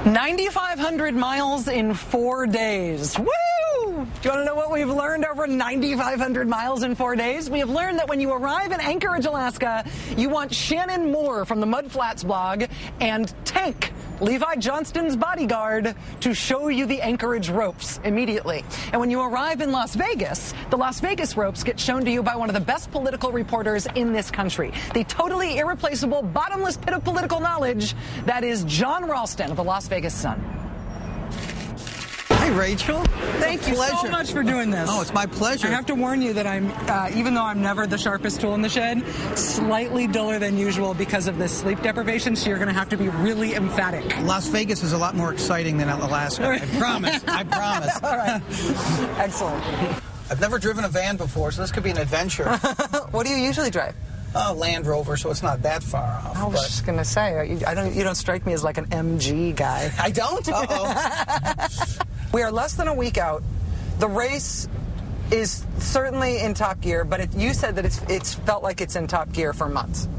9,500 miles in 4 days. Woo! Do you want to know what we've learned over 9,500 miles in 4 days? We have learned that when you arrive in Anchorage, Alaska, you want Shannon Moore from the Mud Flats blog and Tank, Levi Johnston's bodyguard, to show you the Anchorage ropes immediately. And when you arrive in Las Vegas, the Las Vegas ropes get shown to you by one of the best political reporters in this country. The totally irreplaceable, bottomless pit of political knowledge that is John Ralston of the Las Vegas Sun. Hi, Rachel. Thank you so much for doing this. Oh, it's my pleasure. I have to warn you that I'm, even though I'm never the sharpest tool in the shed, slightly duller than usual because of this sleep deprivation, so you're going to have to be really emphatic. Las Vegas is a lot more exciting than Alaska. I promise. I promise. All right. Excellent. I've never driven a van before, so this could be an adventure. What do you usually drive? Land Rover, so it's not that far off. I was just going to say, you don't strike me as like an MG guy. I don't? Uh-oh. We are less than a week out. The race is certainly in top gear, but you said that it's felt like it's in top gear for months.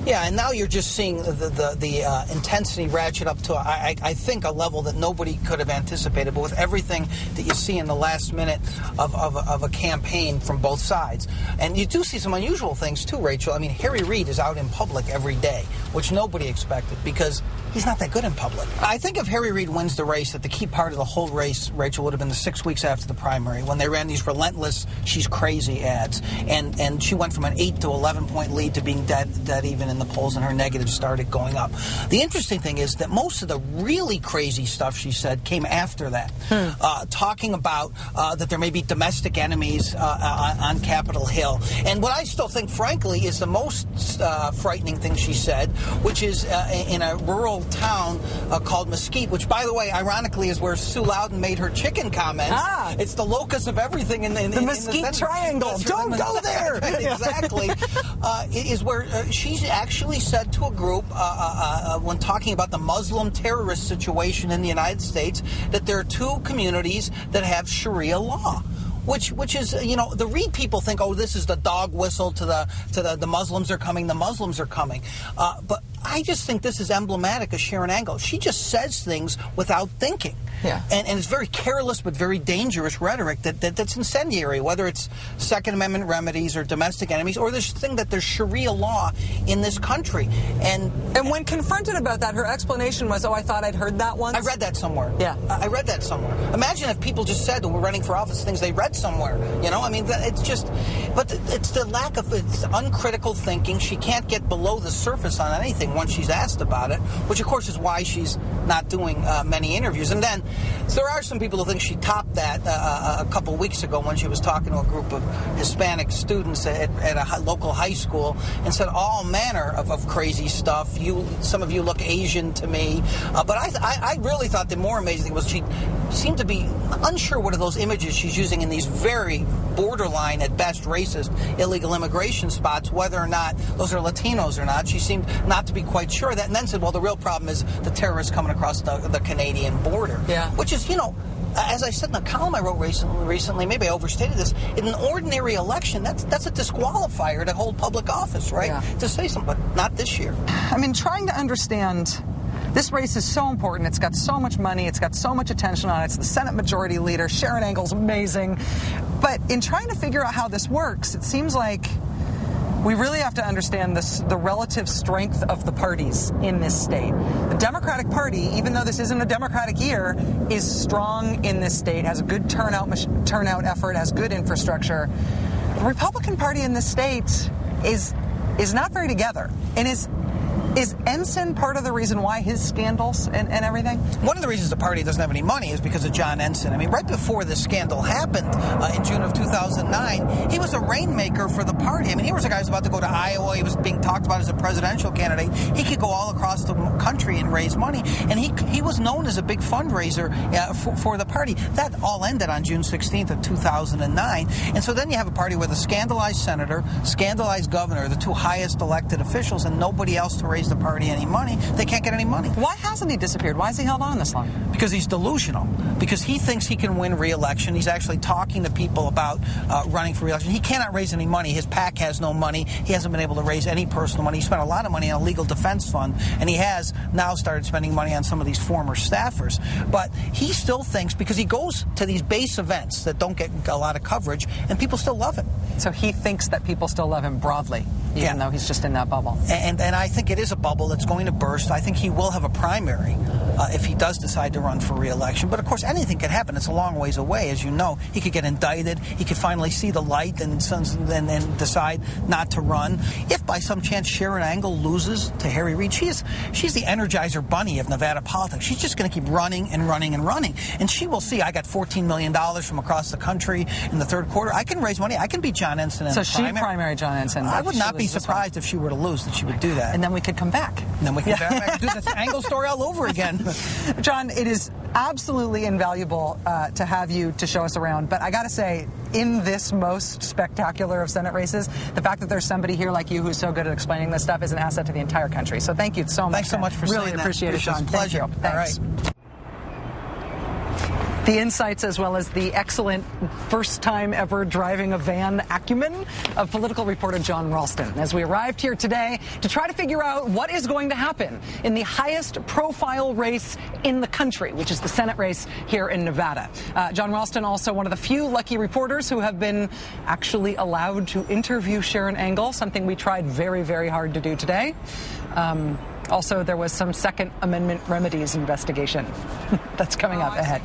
Yeah, and now you're just seeing the intensity ratchet up to, I think, a level that nobody could have anticipated. But with everything that you see in the last minute of a campaign from both sides. And you do see some unusual things, too, Rachel. I mean, Harry Reid is out in public every day, which nobody expected because he's not that good in public. I think if Harry Reid wins the race, that the key part of the whole race, Rachel, would have been the 6 weeks after the primary when they ran these relentless "she's crazy" ads. And she went from an 8 to 11-point lead to being dead even in the polls, and her negatives started going up. The interesting thing is that most of the really crazy stuff she said came after that, talking about that there may be domestic enemies on Capitol Hill. And what I still think, frankly, is the most frightening thing she said, which is in a rural town called Mesquite, which, by the way, ironically, is where Sue Loudon made her chicken comments. It's the locus of everything in the Mesquite Triangle. Don't go there! Exactly. Is where she's actually said to a group, when talking about the Muslim terrorist situation in the United States, that there are two communities that have Sharia law. Which is, the Reid people think, oh, this is the dog whistle to the Muslims are coming, the Muslims are coming. But I just think this is emblematic of Sharon Angle. She just says things without thinking. Yeah. And it's very careless but very dangerous rhetoric that's incendiary, whether it's Second Amendment remedies or domestic enemies or this thing that there's Sharia law in this country. And when confronted about that, her explanation was, oh, I thought I'd heard that once. I read that somewhere. Yeah. I read that somewhere. Imagine if people just said that we're running for office things they read somewhere. I mean, it's just, but it's the lack of, it's uncritical thinking. She can't get below the surface on anything once she's asked about it, which of course is why she's not doing many interviews. And then there are some people who think she topped that a couple weeks ago when she was talking to a group of Hispanic students at a local high school and said all manner of crazy stuff. Some of you look Asian to me. But I really thought the more amazing thing was she seemed to be unsure what are those images she's using in these very borderline, at best, racist illegal immigration spots, whether or not those are Latinos or not. She seemed not to be quite sure of that, and then said, well, the real problem is the terrorists coming across the Canadian border. Yeah. Which is, as I said in the column I wrote recently, maybe I overstated this, in an ordinary election, that's a disqualifier to hold public office, right? Yeah. To say something, but not this year. I mean, trying to understand, this race is so important. It's got so much money. It's got so much attention on it. It's the Senate Majority Leader. Sharon Angle's amazing. But in trying to figure out how this works, it seems like we really have to understand the relative strength of the parties in this state. The Democratic Party, even though this isn't a Democratic year, is strong in this state, has a good turnout effort, has good infrastructure. The Republican Party in this state is not very together, and is Ensign part of the reason why his scandals and everything? One of the reasons the party doesn't have any money is because of John Ensign. I mean, right before this scandal happened in June of 2009, he was a rainmaker for the party. I mean, he was a guy who was about to go to Iowa. He was being talked about as a presidential candidate. He could go all across the country and raise money. And he was known as a big fundraiser for the party. That all ended on June 16th of 2009. And so then you have a party with a scandalized senator, scandalized governor, the two highest elected officials, and nobody else to raise the party party any money, they can't get any money. Why hasn't he disappeared? Why has he held on this long? Because he's delusional. Because he thinks he can win re-election. He's actually talking to people about running for re-election. He cannot raise any money. His PAC has no money. He hasn't been able to raise any personal money. He spent a lot of money on a legal defense fund, and he has now started spending money on some of these former staffers. But he still thinks, because he goes to these base events that don't get a lot of coverage, and people still love him. So he thinks that people still love him broadly, even though he's just in that bubble. And I think it is a bubble that's going to burst. I think he will have a primary if he does decide to run for re-election. But, of course, anything can happen. It's a long ways away, as you know. He could get indicted. He could finally see the light and decide not to run. If, by some chance, Sharon Angle loses to Harry Reid, she's the Energizer Bunny of Nevada politics. She's just going to keep running and running and running. And she will see, I got $14 million from across the country in the third quarter. I can raise money. I can beat John Ensign in the primary. So she'd primary John Ensign. I would not be surprised if she were to lose that she would do that. And then we could come back. And then we can do this Angle story all over again. John, it is absolutely invaluable to have you to show us around. But I got to say, in this most spectacular of Senate races, the fact that there's somebody here like you who's so good at explaining this stuff is an asset to the entire country. So thank you so much. Thanks so much for saying that. Really appreciate it, John. Pleasure. Thank you. Thanks. All right. The insights, as well as the excellent first-time ever driving a van acumen of political reporter John Ralston, as we arrived here today to try to figure out what is going to happen in the highest profile race in the country, which is the Senate race here in Nevada. John Ralston, also one of the few lucky reporters who have been actually allowed to interview Sharon Angle, something we tried very, very hard to do today. Also, there was some Second Amendment remedies investigation that's coming up ahead.